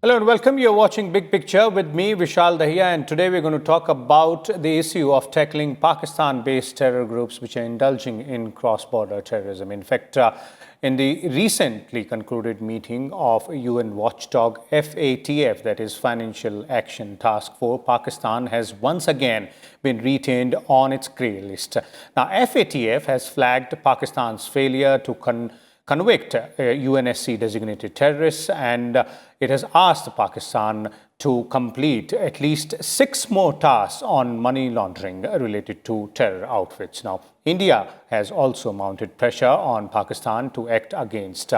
Hello and welcome. You're watching Big Picture with me, Vishal, Dahiya, and today we're going to talk about the issue of tackling Pakistan-based terror groups which are indulging in cross-border terrorism. In fact, in the recently concluded meeting of UN watchdog FATF, that is Financial Action Task Force, Pakistan has once again been retained on its grey list. Now, FATF has flagged Pakistan's failure to convict UNSC designated terrorists, and it has asked Pakistan to complete at least 6 more tasks on money laundering related to terror outfits. Now, India has also mounted pressure on Pakistan to act against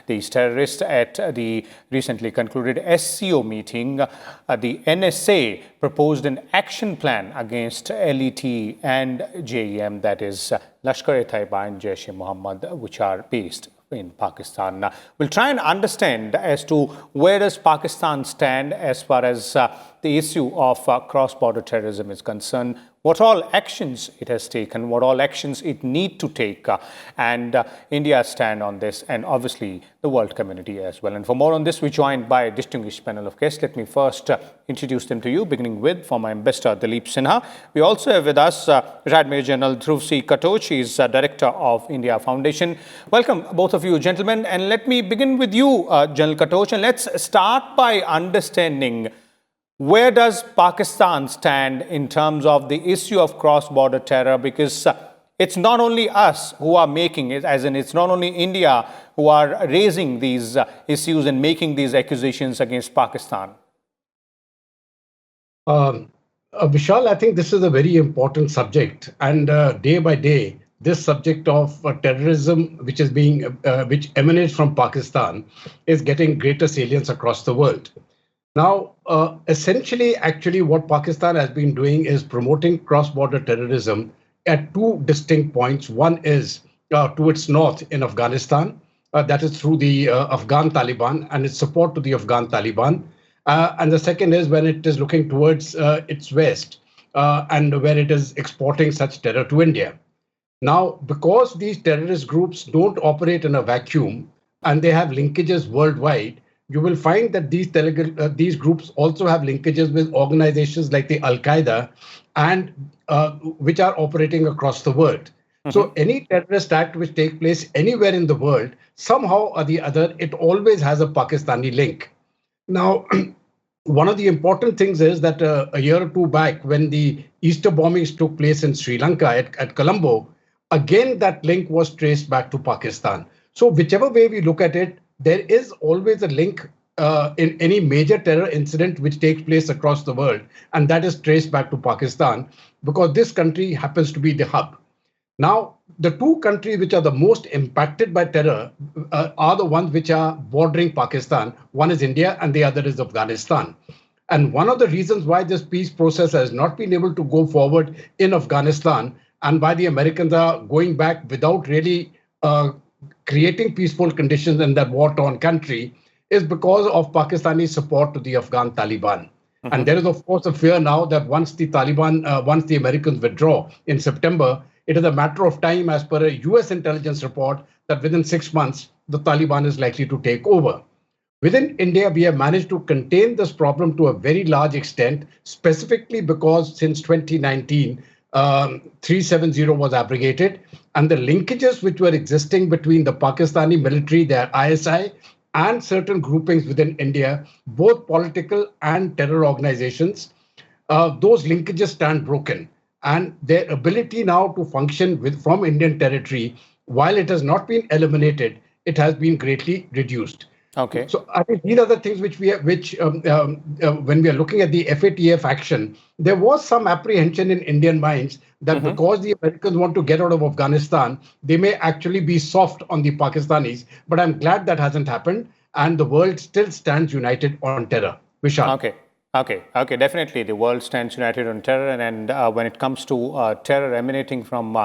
these terrorists. At the recently concluded SCO meeting, the NSA proposed an action plan against LeT and JeM, that is Lashkar-e-Taiba and Jaish-e-Mohammad, which are based in Pakistan. We'll try and understand as to where does Pakistan stand as far as the issue of cross-border terrorism is concerned, what all actions it has taken, what all actions it need to take, and India's stand on this, and obviously the world community as well. And for more on this, we're joined by a distinguished panel of guests. Let me first introduce them to you, beginning with former Ambassador Dilip Sinha. We also have with us retired Major General Dhruv C. Katoch. He is Director of India Foundation. Welcome, both of you gentlemen. And let me begin with you, General Katoch, and let's start by understanding where does Pakistan stand in terms of the issue of cross-border terror? Because it's not only us who are making it, as in it's not only India who are raising these issues and making these accusations against Pakistan. Vishal, I think this is a very important subject, and day by day, this subject of terrorism, which emanates from Pakistan, is getting greater salience across the world. Now, essentially, actually, what Pakistan has been doing is promoting cross-border terrorism at 2 distinct points. One is to its north in Afghanistan, that is through the Afghan Taliban and its support to the Afghan Taliban. And the second is when it is looking towards its west and where it is exporting such terror to India. Now, because these terrorist groups don't operate in a vacuum and they have linkages worldwide, you will find that these groups also have linkages with organizations like the Al-Qaeda and which are operating across the world. So any terrorist act which takes place anywhere in the world, somehow or the other, it always has a Pakistani link. Now, one of the important things is that a year or two back, when the Easter bombings took place in Sri Lanka at Colombo, again, that link was traced back to Pakistan. So whichever way we look at it, there is always a link in any major terror incident which takes place across the world, and that is traced back to Pakistan because this country happens to be the hub. Now, the 2 countries which are the most impacted by terror are the ones which are bordering Pakistan. One is India and the other is Afghanistan. And one of the reasons why this peace process has not been able to go forward in Afghanistan and why the Americans are going back without really creating peaceful conditions in that war-torn country is because of Pakistani support to the Afghan Taliban. And there is, of course, a fear now that once the Americans withdraw in September, it is a matter of time, as per a US intelligence report, that within 6 months, the Taliban is likely to take over. Within India, we have managed to contain this problem to a very large extent, specifically because since 2019, 370 was abrogated, and the linkages which were existing between the Pakistani military, their ISI, and certain groupings within India, both political and terror organizations, those linkages stand broken. And their ability now to function from Indian territory, while it has not been eliminated, it has been greatly reduced. Okay. So I think these are the things when we are looking at the FATF action, there was some apprehension in Indian minds that because the Americans want to get out of Afghanistan, they may actually be soft on the Pakistanis. But I'm glad that hasn't happened, and the world still stands united on terror. Vishal. Okay, definitely the world stands united on terror, and when it comes to terror emanating from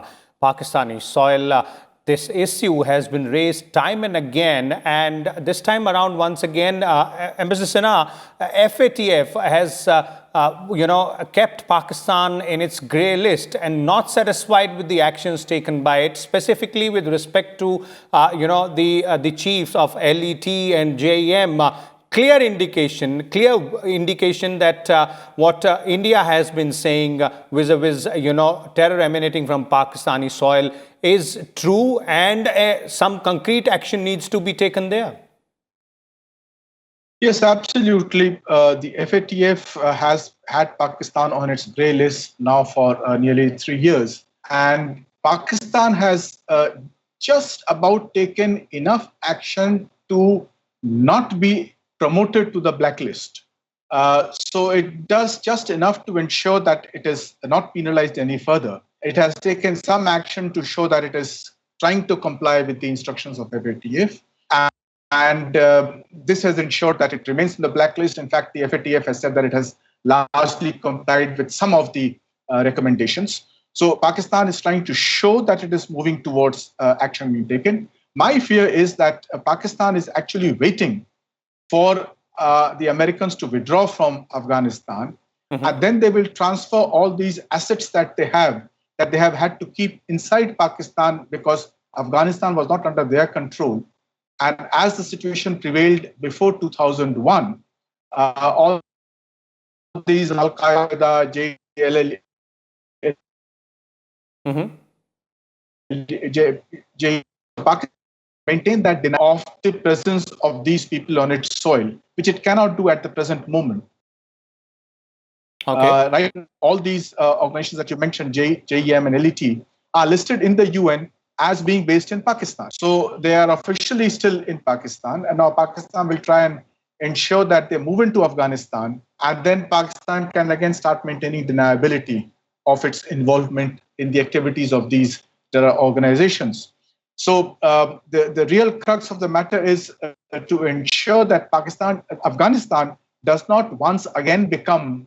Pakistani soil, this issue has been raised time and again, and this time around, once again, Ambassador Sinha, FATF has kept Pakistan in its grey list and not satisfied with the actions taken by it, specifically with respect to the chiefs of LeT and JeM. clear indication that what India has been saying vis-a-vis, terror emanating from Pakistani soil is true, and some concrete action needs to be taken there? Yes, absolutely. The FATF has had Pakistan on its grey list now for nearly 3 years. And Pakistan has just about taken enough action to not be promoted to the blacklist. So it does just enough to ensure that it is not penalized any further. It has taken some action to show that it is trying to comply with the instructions of FATF. And this has ensured that it remains in the blacklist. In fact, the FATF has said that it has largely complied with some of the recommendations. So Pakistan is trying to show that it is moving towards action being taken. My fear is that Pakistan is actually waiting for the Americans to withdraw from Afghanistan, and then they will transfer all these assets that they have had to keep inside Pakistan because Afghanistan was not under their control. And as the situation prevailed before 2001, all these Al-Qaeda, JLL, Pakistan maintain that denial of the presence of these people on its soil, which it cannot do at the present moment. Okay. Right, all these organizations that you mentioned, JeM and LeT, are listed in the UN as being based in Pakistan. So they are officially still in Pakistan, and now Pakistan will try and ensure that they move into Afghanistan, and then Pakistan can again start maintaining deniability of its involvement in the activities of these terror organizations. So the real crux of the matter is to ensure that Afghanistan does not once again become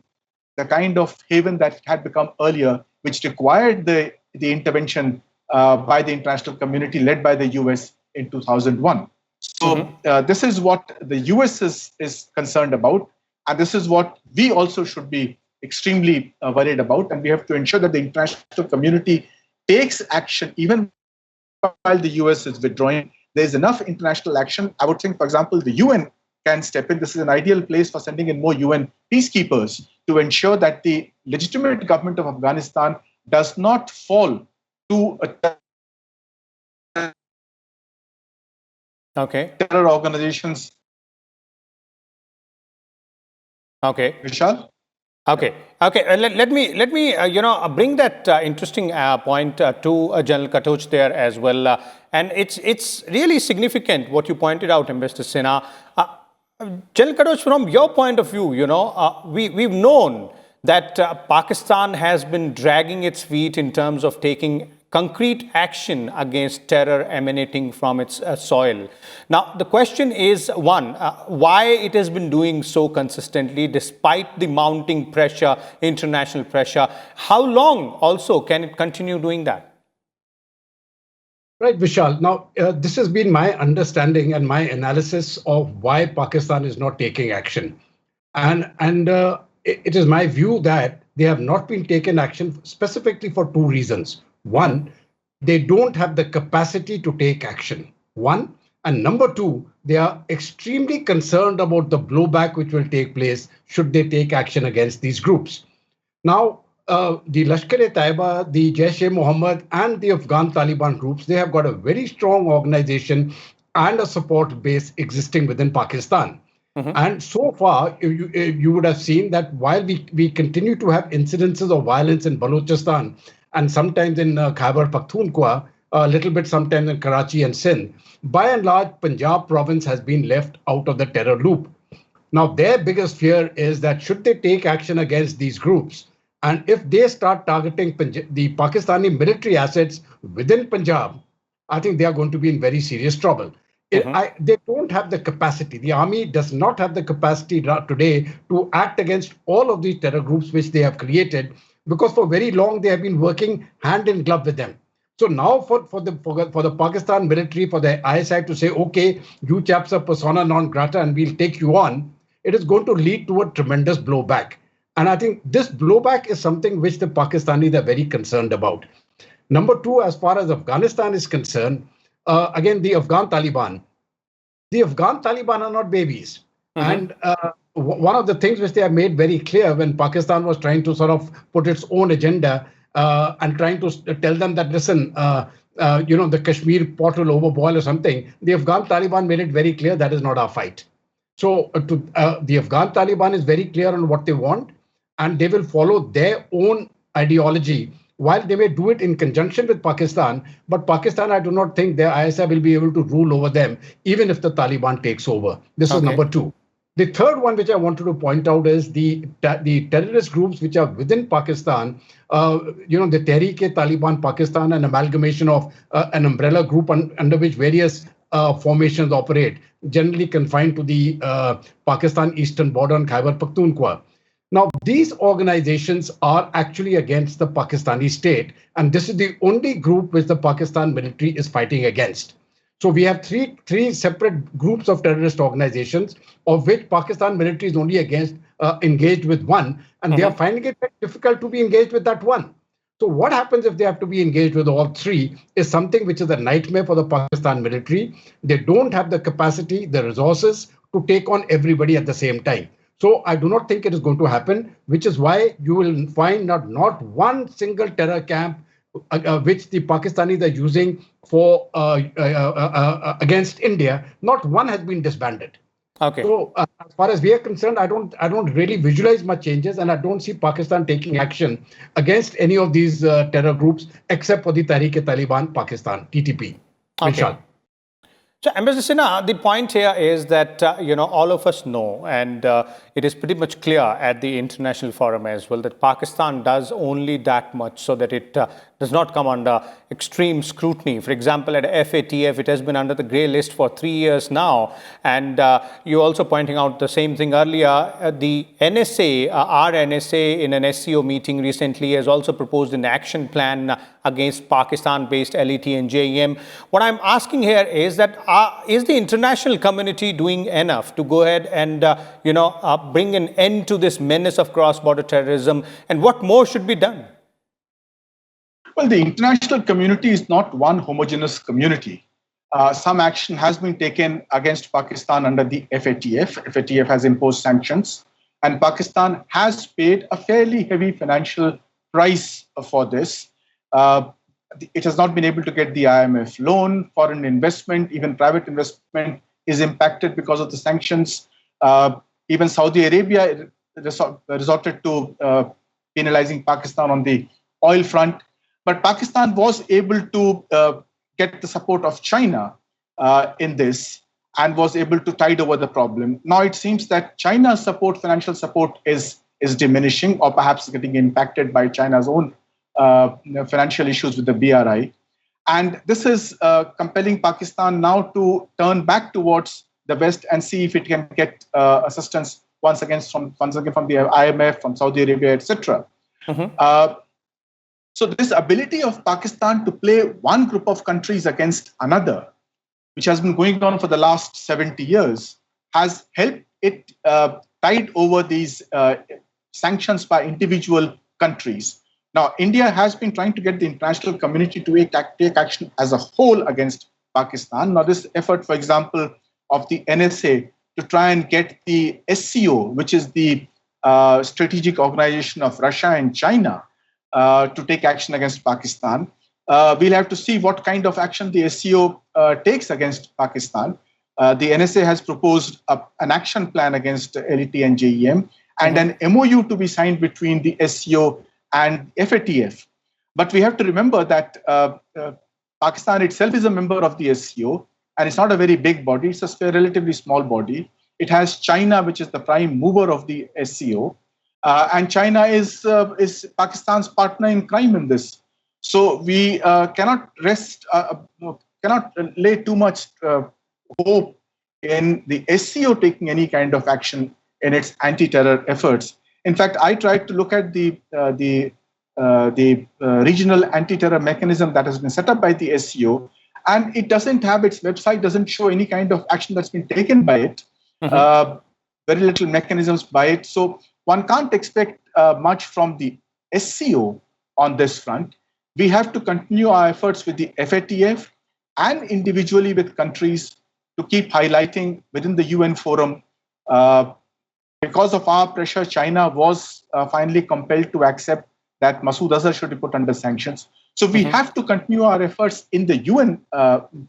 the kind of haven that it had become earlier, which required the intervention by the international community led by the US in 2001. So this is what the US is concerned about. And this is what we also should be extremely worried about. And we have to ensure that the international community takes action, even while the US is withdrawing. There's enough international action. I would think, for example, the UN can step in. This is an ideal place for sending in more UN peacekeepers to ensure that the legitimate government of Afghanistan does not fall to a terror organizations. Okay. Vishal? Okay. Let me bring that interesting point to General Katoch there as well. And it's really significant what you pointed out, Ambassador Sinha. General Katoch, from your point of view, we've known that Pakistan has been dragging its feet in terms of taking concrete action against terror emanating from its soil. Now, the question is, one, why it has been doing so consistently despite the mounting pressure, international pressure? How long also can it continue doing that? Right, Vishal. Now, this has been my understanding and my analysis of why Pakistan is not taking action. And it is my view that they have not been taken action specifically for two reasons. One, they don't have the capacity to take action. One, and number two, they are extremely concerned about the blowback which will take place should they take action against these groups. Now, the Lashkar-e-Taiba, the Jaish-e-Mohammad, and the Afghan Taliban groups, they have got a very strong organization and a support base existing within Pakistan. And so far, you would have seen that while we continue to have incidences of violence in Balochistan and sometimes in Khyber Pakhtunkhwa, a little bit sometimes in Karachi and Sindh, by and large, Punjab province has been left out of the terror loop. Now, their biggest fear is that should they take action against these groups, and if they start targeting the Pakistani military assets within Punjab, I think they are going to be in very serious trouble. They don't have the capacity. The army does not have the capacity today to act against all of these terror groups which they have created, because for very long they have been working hand in glove with them. So now for the Pakistan military, for the ISI to say, okay, you chaps are persona non grata and we'll take you on, it is going to lead to a tremendous blowback. And I think this blowback is something which the Pakistanis are very concerned about. Number two, as far as Afghanistan is concerned, again, the Afghan Taliban are not babies. And one of the things which they have made very clear when Pakistan was trying to sort of put its own agenda and trying to tell them that, listen, the Kashmir pot will overboil or something, the Afghan Taliban made it very clear that is not our fight. So the Afghan Taliban is very clear on what they want, and they will follow their own ideology. While they may do it in conjunction with Pakistan, but Pakistan, I do not think their ISI will be able to rule over them, even if the Taliban takes over. This is number two. The third one, which I wanted to point out, is the terrorist groups which are within Pakistan. The Tehreek-e-Taliban Pakistan, an amalgamation of an umbrella group under which various formations operate, generally confined to the Pakistan eastern border and Khyber Pakhtunkhwa. Now, these organizations are actually against the Pakistani state, and this is the only group which the Pakistan military is fighting against. So we have three separate groups of terrorist organizations, of which Pakistan military is only engaged with one, and they are finding it very difficult to be engaged with that one. So what happens if they have to be engaged with all three is something which is a nightmare for the Pakistan military. They don't have the capacity, the resources to take on everybody at the same time. So I do not think it is going to happen, which is why you will find not one single terror camp which the Pakistanis are using for against India. Not one has been disbanded. Okay. So as far as we are concerned, I don't really visualize much changes, and I don't see Pakistan taking action against any of these terror groups except for the Tehreek-e-Taliban Pakistan (TTP). Okay. Vishal. So, Ambassador Sinha, the point here is that, all of us know, and it is pretty much clear at the international forum as well, that Pakistan does only that much so that it does not come under extreme scrutiny. For example, at FATF, it has been under the grey list for 3 years now. And you're also pointing out the same thing earlier. The NSA, our NSA in an SCO meeting recently has also proposed an action plan against Pakistan-based LeT and JeM. What I'm asking here is that is the international community doing enough to go ahead and bring an end to this menace of cross-border terrorism, and what more should be done? Well, the international community is not one homogeneous community. Some action has been taken against Pakistan under the FATF. FATF has imposed sanctions, and Pakistan has paid a fairly heavy financial price for this. It has not been able to get the IMF loan. Foreign investment, even private investment, is impacted because of the sanctions. Even Saudi Arabia resorted to penalizing Pakistan on the oil front. But Pakistan was able to get the support of China in this and was able to tide over the problem. Now it seems that China's support, financial support, is diminishing, or perhaps getting impacted by China's own financial issues with the BRI. And this is compelling Pakistan now to turn back towards the West and see if it can get assistance once again from the IMF, from Saudi Arabia, etc. So this ability of Pakistan to play one group of countries against another, which has been going on for the last 70 years, has helped it tide over these sanctions by individual countries. Now, India has been trying to get the international community to take action as a whole against Pakistan. Now, this effort, for example, of the NSA to try and get the SCO, which is the strategic organization of Russia and China, to take action against Pakistan. We'll have to see what kind of action the SCO takes against Pakistan. The NSA has proposed an action plan against LeT and JeM, and an MOU to be signed between the SCO and FATF. But we have to remember that Pakistan itself is a member of the SCO, and it's not a very big body. It's a relatively small body. It has China, which is the prime mover of the SCO. And China is Pakistan's partner in crime in this. So we cannot lay too much hope in the SCO taking any kind of action in its anti-terror efforts. In fact, I tried to look at the regional anti-terror mechanism that has been set up by the SCO, and it doesn't have, its website doesn't show any kind of action that's been taken by it. Very little mechanisms by it. So one can't expect much from the SCO on this front. We have to continue our efforts with the FATF and individually with countries to keep highlighting within the UN forum Because of our pressure, China was finally compelled to accept that Masood Azhar should be put under sanctions. So we have to continue our efforts in the UN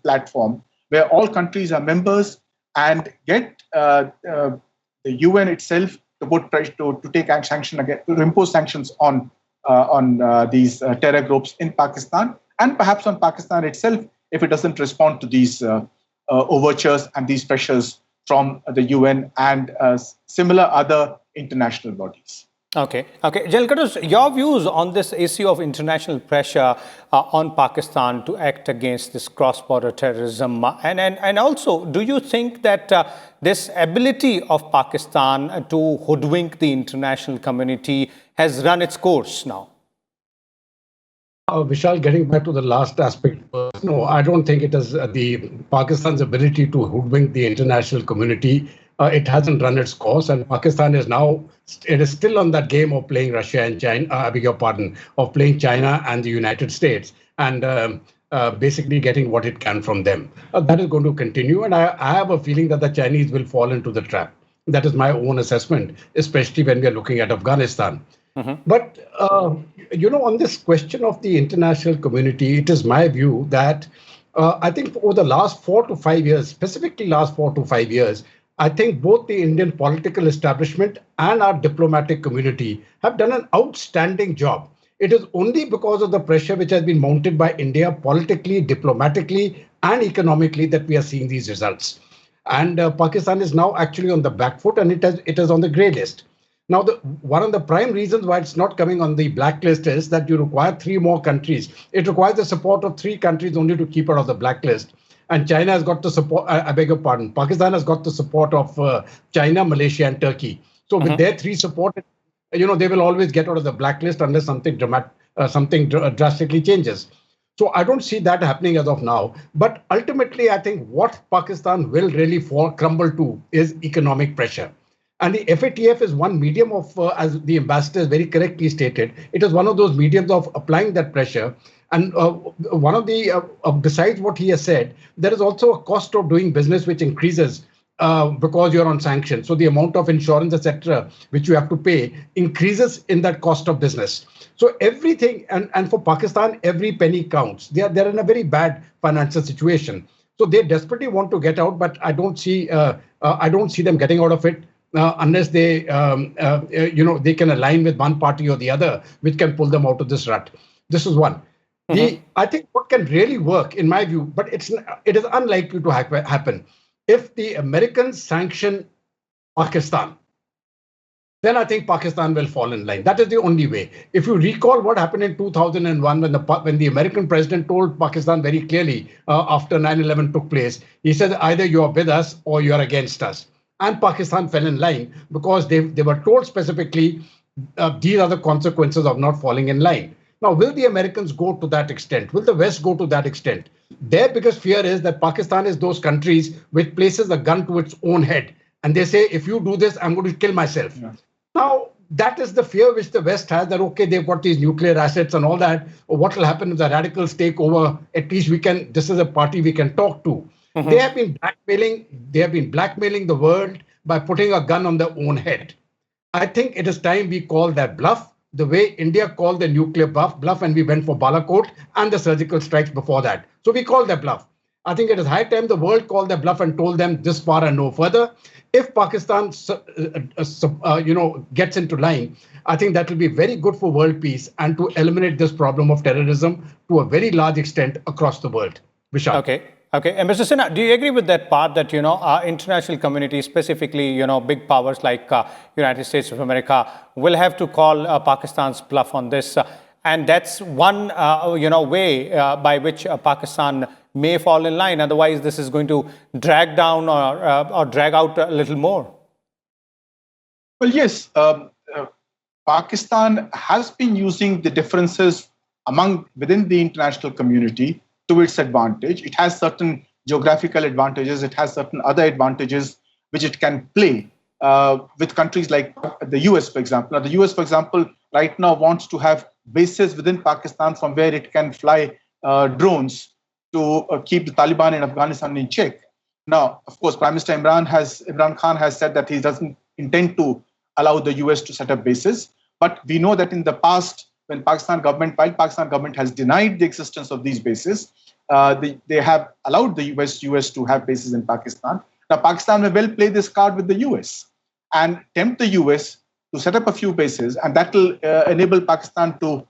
platform, where all countries are members, and get the UN itself to put pressure to take sanction again, to impose sanctions on these terror groups in Pakistan, and perhaps on Pakistan itself if it doesn't respond to these overtures and these pressures from the UN and similar other international bodies. Okay. General Katoch, your views on this issue of international pressure on Pakistan to act against this cross-border terrorism, and also, do you think that this ability of Pakistan to hoodwink the international community has run its course now? Vishal, getting back to the last aspect, no, I don't think it is the Pakistan's ability to hoodwink the international community. It hasn't run its course, and Pakistan is now, it is still on that game of playing Russia and China, I beg your pardon, of playing China and the United States, and basically getting what it can from them. That is going to continue, and I have a feeling that the Chinese will fall into the trap. That is my own assessment, especially when we are looking at Afghanistan. But, on this question of the international community, it is my view that I think over the last 4 to 5 years, specifically last 4 to 5 years, I think both the Indian political establishment and our diplomatic community have done an outstanding job. It is only because of the pressure which has been mounted by India politically, diplomatically, and economically that we are seeing these results. And Pakistan is now actually on the back foot, and it is on the grey list. Now, one of the prime reasons why it's not coming on the blacklist is that you require 3 more countries. It requires the support of 3 countries only to keep it off the blacklist. And China has got the support, I beg your pardon, Pakistan has got the support of China, Malaysia, and Turkey. So with their 3 support, they will always get out of the blacklist unless something drastically changes. So I don't see that happening as of now. But ultimately, I think what Pakistan will really crumble to is economic pressure. And the FATF is one medium of, as the ambassador has very correctly stated, it is one of those mediums of applying that pressure. And one of the, besides what he has said, there is also a cost of doing business which increases because you're on sanctions. So the amount of insurance, etc., which you have to pay increases in that cost of business. So everything, and for Pakistan, every penny counts. They're in a very bad financial situation. So they desperately want to get out, but I don't see them getting out of it. Unless they, they can align with one party or the other, which can pull them out of this rut. This is one. I think what can really work, in my view, but it is unlikely to happen. If the Americans sanction Pakistan, then I think Pakistan will fall in line. That is the only way. If you recall what happened in 2001 when the American president told Pakistan very clearly after 9/11 took place, he said either you are with us or you are against us. And Pakistan fell in line because they were told specifically these are the consequences of not falling in line. Now, will the Americans go to that extent? Will the West go to that extent? Their biggest fear is that Pakistan is those countries which places a gun to its own head. And they say, if you do this, I'm going to kill myself. Yeah. Now, that is the fear which the West has, that, okay, they've got these nuclear assets and all that. What will happen if the radicals take over? At least this is a party we can talk to. They have been blackmailing the world by putting a gun on their own head. I think it is time we call that bluff, the way India called the nuclear bluff, and we went for Balakot and the surgical strikes before that. So we call that bluff. I think it is high time the world called their bluff and told them this far and no further. If Pakistan, gets into line, I think that will be very good for world peace and to eliminate this problem of terrorism to a very large extent across the world. Vishal. Okay. And Mr. Sinha, do you agree with that part that, our international community, specifically, big powers like United States of America, will have to call Pakistan's bluff on this? And that's one, way by which Pakistan may fall in line. Otherwise, this is going to drag down or drag out a little more. Well, yes. Pakistan has been using the differences within the international community to its advantage. It has certain geographical advantages. It has certain other advantages which it can play with countries like the US, for example. Now, the US, for example, right now wants to have bases within Pakistan from where it can fly drones to keep the Taliban in Afghanistan in check. Now, of course, Prime Minister Imran Khan has said that he doesn't intend to allow the US to set up bases. But we know that in the past, while Pakistan government has denied the existence of these bases, they have allowed the US to have bases in Pakistan. Now, Pakistan may well play this card with the US and tempt the US to set up a few bases, and that will enable Pakistan to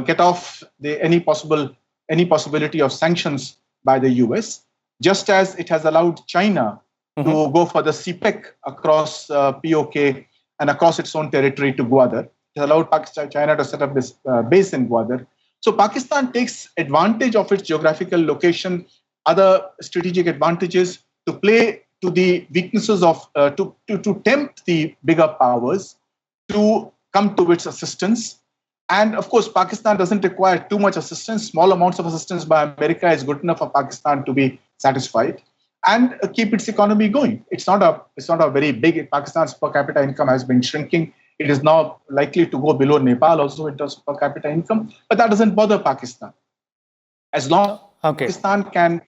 get off any possibility of sanctions by the US, just as it has allowed China to go for the CPEC across POK and across its own territory to Gwadar. It has allowed China to set up this base in Gwadar. So Pakistan takes advantage of its geographical location, other strategic advantages to play to the weaknesses of, to tempt the bigger powers to come to its assistance. And of course, Pakistan doesn't require too much assistance. Small amounts of assistance by America is good enough for Pakistan to be satisfied and keep its economy going. It's not a very big. Pakistan's per capita income has been shrinking. It is now likely to go below Nepal also in terms of per capita income, but that doesn't bother Pakistan. As long as Pakistan can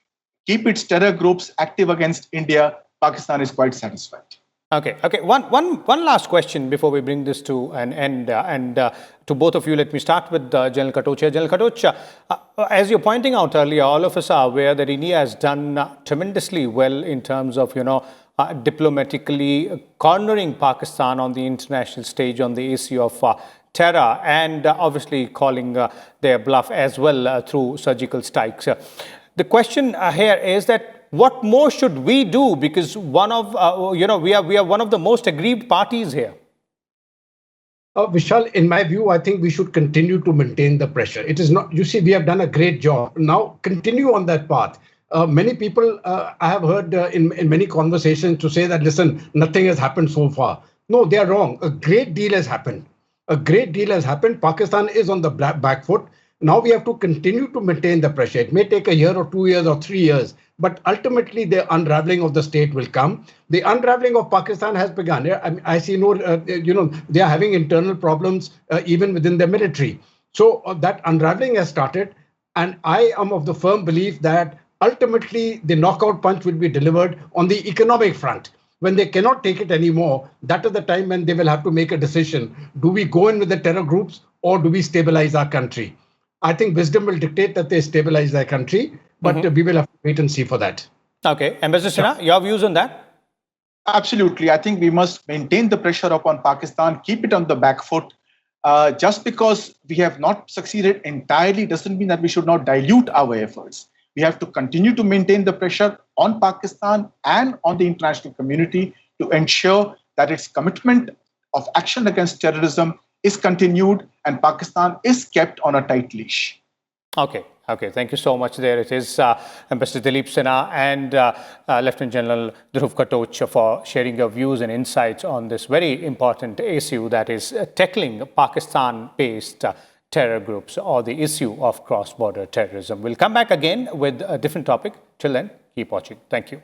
keep its terror groups active against India, Pakistan is quite satisfied. Okay. One last question before we bring this to an end, and to both of you, let me start with General Katoch. General Katoch, as you're pointing out earlier, all of us are aware that India has done tremendously well in terms of, diplomatically cornering Pakistan on the international stage on the issue of terror, and obviously calling their bluff as well through surgical strikes. The question here is that what more should we do? Because we are one of the most aggrieved parties here. Vishal, in my view, I think we should continue to maintain the pressure. It is not, you see, we have done a great job. Now continue on that path. Many people I have heard in many conversations to say that, listen, nothing has happened so far. No, they are wrong. A great deal has happened. A great deal has happened. Pakistan is on the back foot. Now we have to continue to maintain the pressure. It may take a year or 2 years or 3 years, but ultimately the unraveling of the state will come. The unraveling of Pakistan has begun. I see they are having internal problems even within the military. So that unraveling has started, and I am of the firm belief that ultimately the knockout punch will be delivered on the economic front. When they cannot take it anymore, that is the time when they will have to make a decision. Do we go in with the terror groups or do we stabilize our country? I think wisdom will dictate that they stabilize their country, but we will have to wait and see for that. Okay. Ambassador Sinha, your views on that? Absolutely. I think we must maintain the pressure upon Pakistan, keep it on the back foot. Just because we have not succeeded entirely doesn't mean that we should not dilute our efforts. We have to continue to maintain the pressure on Pakistan and on the international community to ensure that its commitment of action against terrorism is continued and Pakistan is kept on a tight leash. Okay. Thank you so much. There it is, Ambassador Dilip Sinha and Lieutenant General Dhruv Katoch for sharing your views and insights on this very important issue, that is tackling Pakistan-based terror groups or the issue of cross-border terrorism. We'll come back again with a different topic. Till then, keep watching. Thank you.